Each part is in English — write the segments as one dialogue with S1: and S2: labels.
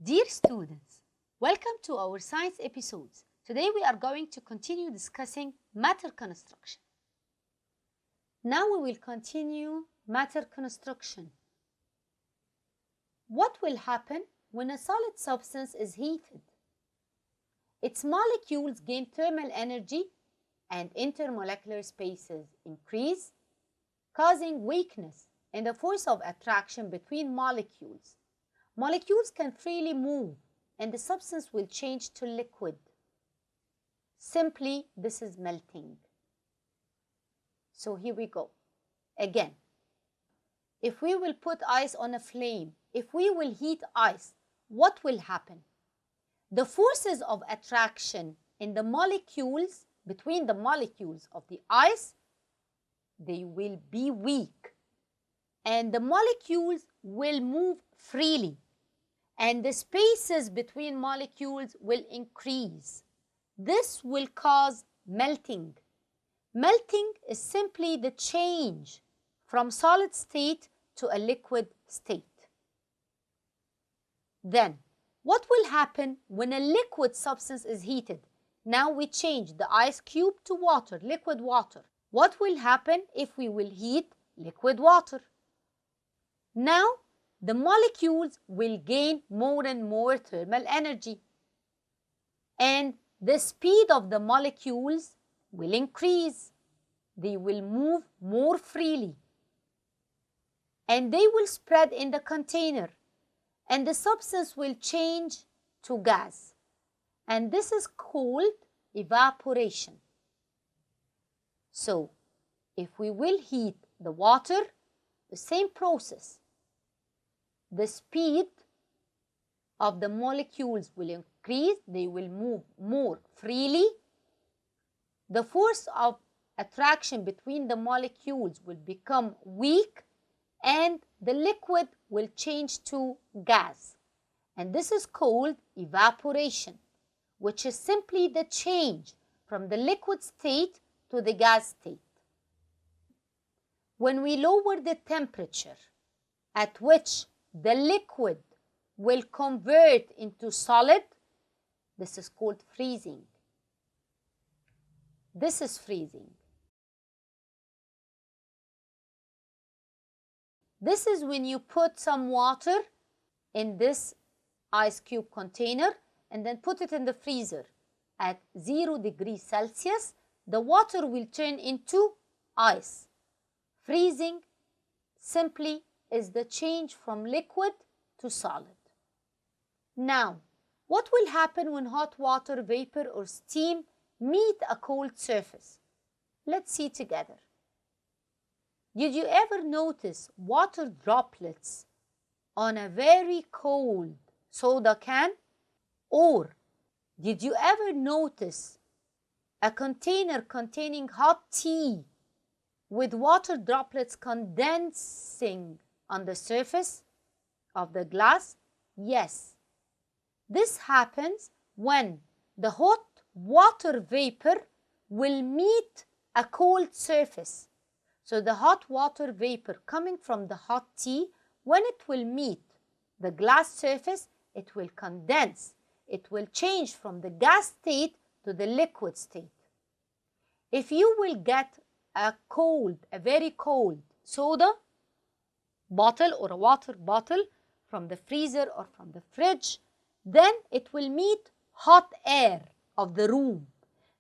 S1: Dear students, welcome to our science episodes. Today we are going to continue discussing matter construction. Now we will continue matter construction. What will happen when a solid substance is heated? Its molecules gain thermal energy and intermolecular spaces increase, causing weakness in the force of attraction between molecules. Molecules can freely move and the substance will change to liquid. Simply, this is melting. So here we go. Again, if we will put ice on a flame, if we will heat ice, what will happen? The forces of attraction in the molecules, between the molecules of the ice, they will be weak. And the molecules will move freely. And the spaces between molecules will increase. This will cause melting. Melting is simply the change from solid state to a liquid state. Then, what will happen when a liquid substance is heated? Now we change the ice cube to water, liquid water. What will happen if we will heat liquid water? Now, the molecules will gain more and more thermal energy. And the speed of the molecules will increase. They will move more freely. And they will spread in the container. And the substance will change to gas. And this is called evaporation. So, if we will heat the water, the same process. The speed of the molecules will increase. They will move more freely. The force of attraction between the molecules will become weak and the liquid will change to gas. And this is called evaporation, which is simply the change from the liquid state to the gas state. When we lower the temperature at which the liquid will convert into solid, this is called freezing. This is freezing. This is when you put some water in this ice cube container and then put it in the freezer. At 0 degrees Celsius, the water will turn into ice. Freezing simply is the change from liquid to solid. Now, what will happen when hot water, vapor or steam meet a cold surface? Let's see together. Did you ever notice water droplets on a very cold soda can? Or did you ever notice a container containing hot tea with water droplets condensing on the surface of the glass? Yes. This happens when the hot water vapor will meet a cold surface. So the hot water vapor coming from the hot tea, when it will meet the glass surface, it will condense. It will change from the gas state to the liquid state. If you will get a very cold soda bottle or a water bottle from the freezer or from the fridge, then it will meet hot air of the room.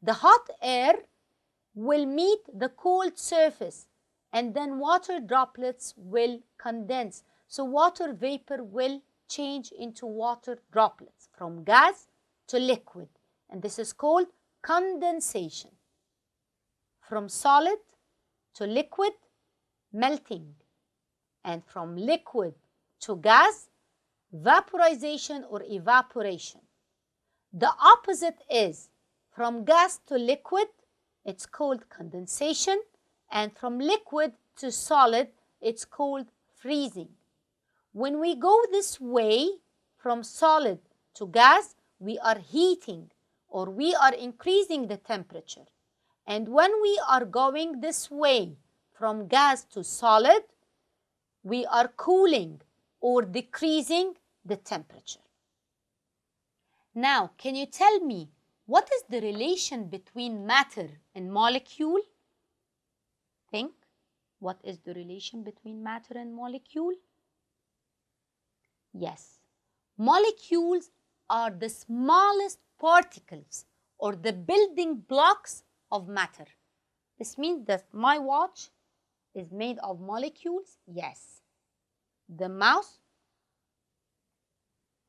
S1: The hot air will meet the cold surface and then water droplets will condense. So water vapor will change into water droplets from gas to liquid, and this is called condensation. From solid to liquid, melting, and from liquid to gas, vaporization or evaporation. The opposite is from gas to liquid, it's called condensation, and from liquid to solid, it's called freezing. When we go this way, from solid to gas, we are heating or we are increasing the temperature. And when we are going this way, from gas to solid, we are cooling or decreasing the temperature. Now, can you tell me what is the relation between matter and molecule? Think. What is the relation between matter and molecule? Yes, molecules are the smallest particles or the building blocks of matter. This means that my watch is made of molecules. Yes. The mouse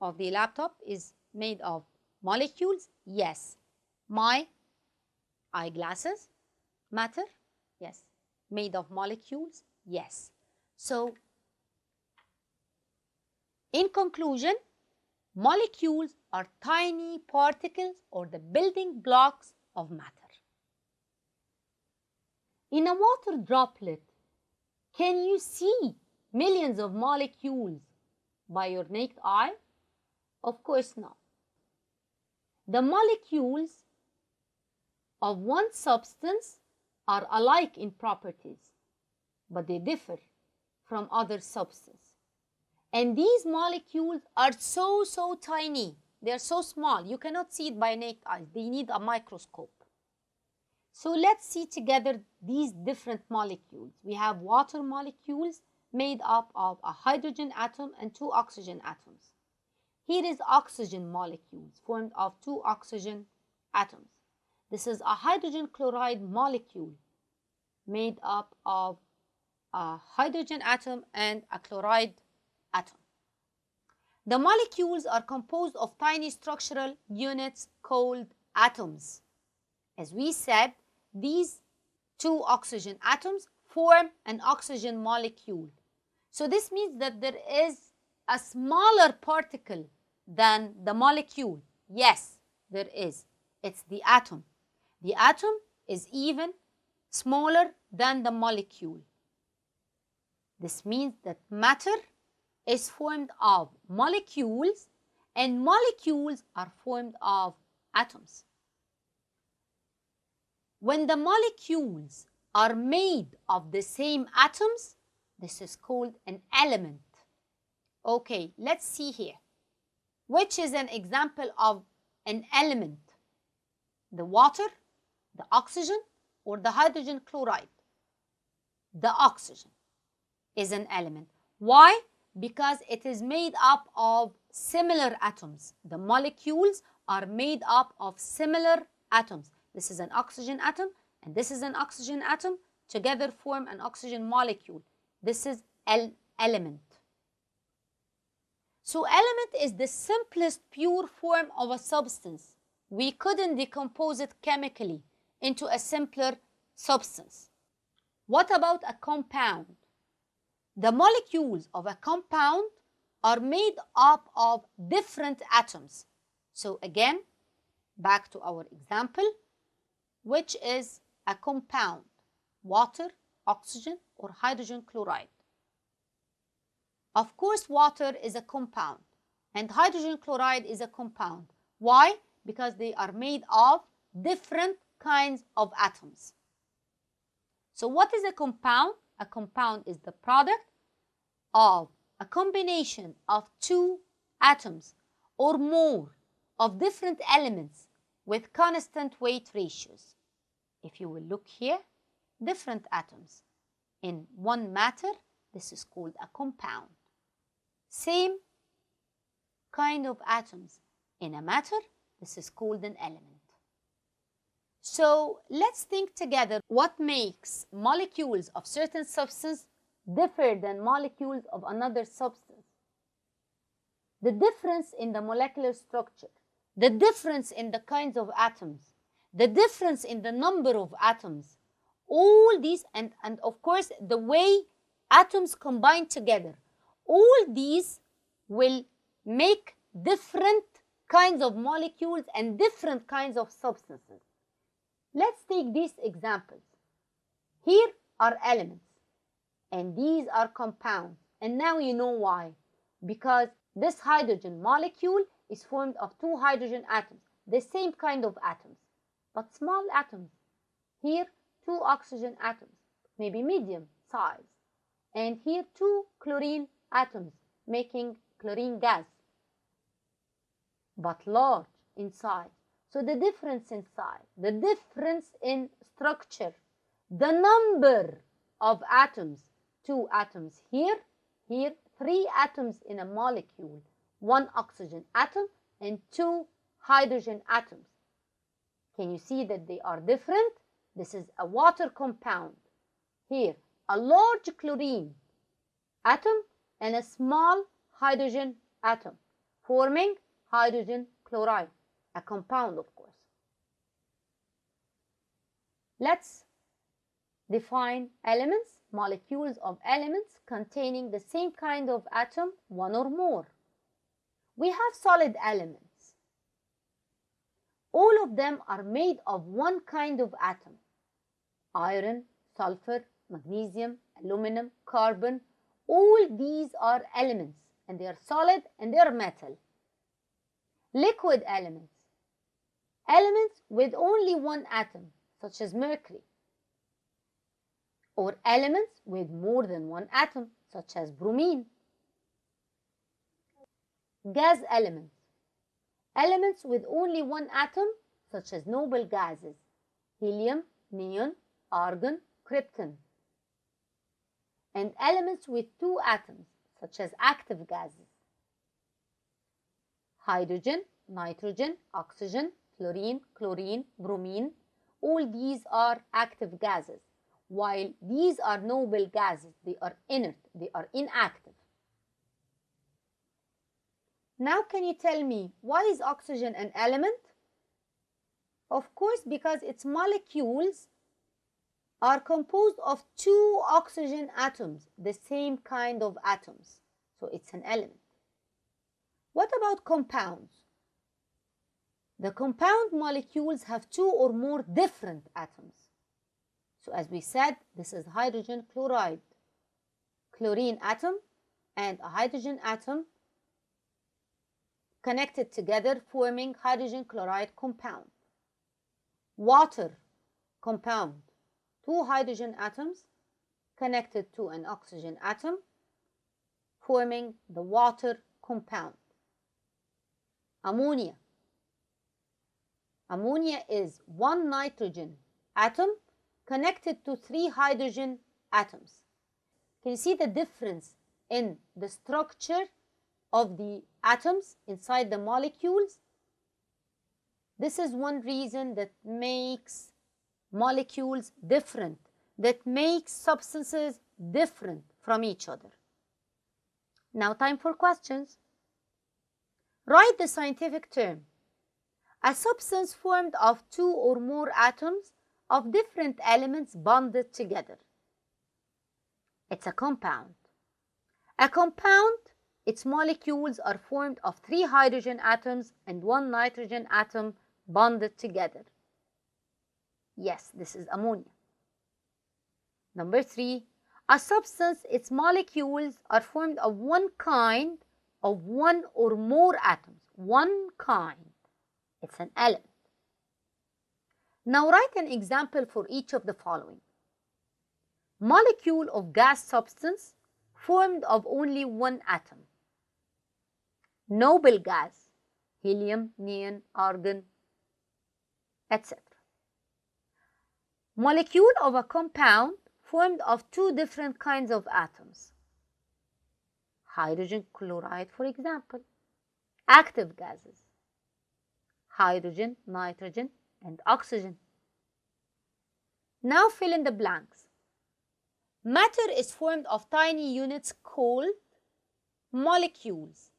S1: of the laptop is made of molecules. Yes. My eyeglasses matter. Yes. Made of molecules. Yes. So, in conclusion, molecules are tiny particles or the building blocks of matter. In a water droplet, can you see millions of molecules by your naked eye? Of course not. The molecules of one substance are alike in properties, but they differ from other substances. And these molecules are so tiny. They are so small. You cannot see it by naked eyes. They need a microscope. So let's see together these different molecules. We have water molecules made up of a hydrogen atom and 2 oxygen atoms. Here is oxygen molecules formed of 2 oxygen atoms. This is a hydrogen chloride molecule made up of a hydrogen atom and a chloride atom. The molecules are composed of tiny structural units called atoms. As we said, these 2 oxygen atoms form an oxygen molecule. So this means that there is a smaller particle than the molecule. Yes, there is. It's the atom. The atom is even smaller than the molecule. This means that matter is formed of molecules and molecules are formed of atoms. When the molecules are made of the same atoms, this is called an element. Okay, let's see here. Which is an example of an element? The water, the oxygen, or the hydrogen chloride? The oxygen is an element. Why? Because it is made up of similar atoms. The molecules are made up of similar atoms. This is an oxygen atom and this is an oxygen atom. Together form an oxygen molecule. This is element. So element is the simplest pure form of a substance. We couldn't decompose it chemically into a simpler substance. What about a compound? The molecules of a compound are made up of different atoms. So again, back to our example, which is a compound? Water, oxygen, or hydrogen chloride? Of course, water is a compound and hydrogen chloride is a compound. Why? Because they are made of different kinds of atoms. So what is a compound? A compound is the product of a combination of 2 atoms or more of different elements with constant weight ratios. If you will look here, different atoms in one matter, this is called a compound. Same kind of atoms in a matter, this is called an element. So let's think together what makes molecules of certain substance differ than molecules of another substance. The difference in the molecular structure, the difference in the kinds of atoms, the difference in the number of atoms, all these, and of course the way atoms combine together, all these will make different kinds of molecules and different kinds of substances. Let's take these examples. Here are elements and these are compounds. And now you know why. Because this hydrogen molecule is formed of 2 hydrogen atoms, the same kind of atoms, but small atoms. Here 2 oxygen atoms, maybe medium size. And here 2 chlorine atoms making chlorine gas, but large. inside. So the difference in size, the difference in structure, the number of atoms, 2 atoms here, 3 atoms in a molecule, 1 oxygen atom and 2 hydrogen atoms. Can you see that they are different? This is a water compound. Here, a large chlorine atom and a small hydrogen atom, forming hydrogen chloride, a compound, of course. Let's define elements, molecules of elements containing the same kind of atom, 1 or more. We have solid elements. All of them are made of one kind of atom. Iron, sulfur, magnesium, aluminum, carbon, all these are elements, and they are solid and they are metal. Liquid elements, elements with only one atom, such as mercury, or elements with more than one atom, such as bromine. Gas elements, elements with only one atom, such as noble gases, helium, neon, argon, krypton. And elements with 2 atoms, such as active gases, hydrogen, nitrogen, oxygen, fluorine, chlorine, bromine. All these are active gases, while these are noble gases. They are inert, they are inactive. Now can you tell me, why is oxygen an element? Of course, because its molecules are composed of 2 oxygen atoms, the same kind of atoms. So it's an element. What about compounds? The compound molecules have 2 or more different atoms. So as we said, this is hydrogen chloride, chlorine atom and a hydrogen atom connected together, forming hydrogen chloride compound. Water compound, 2 hydrogen atoms connected to an oxygen atom, forming the water compound. Ammonia. Ammonia is 1 nitrogen atom connected to 3 hydrogen atoms. Can you see the difference in the structure of the atoms inside the molecules? This is one reason that makes molecules different, that makes substances different from each other. Now time for questions. Write the scientific term. A substance formed of 2 or more atoms of different elements bonded together. It's a compound. A compound, its molecules are formed of 3 hydrogen atoms and 1 nitrogen atom bonded together. Yes, this is ammonia. Number 3, a substance, its molecules are formed of one kind of 1 or more atoms. One kind. It's an element. Now write an example for each of the following. Molecule of gas substance formed of only one atom. Noble gas, helium, neon, argon, etc. Molecule of a compound formed of 2 different kinds of atoms. Hydrogen chloride, for example. Active gases. Hydrogen, nitrogen, and oxygen. Now fill in the blanks. Matter is formed of tiny units called molecules,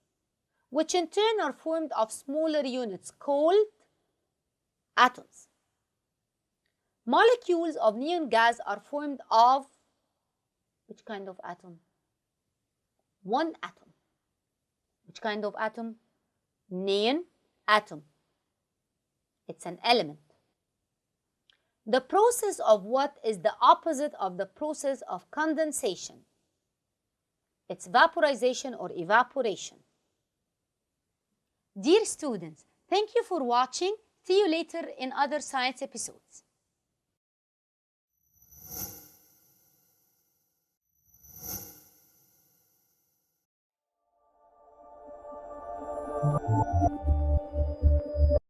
S1: which in turn are formed of smaller units called atoms. Molecules of neon gas are formed of which kind of atom? One atom. Which kind of atom? Neon atom. It's an element. The process of what is the opposite of the process of condensation? It's vaporization or evaporation. Dear students, thank you for watching. See you later in other science episodes.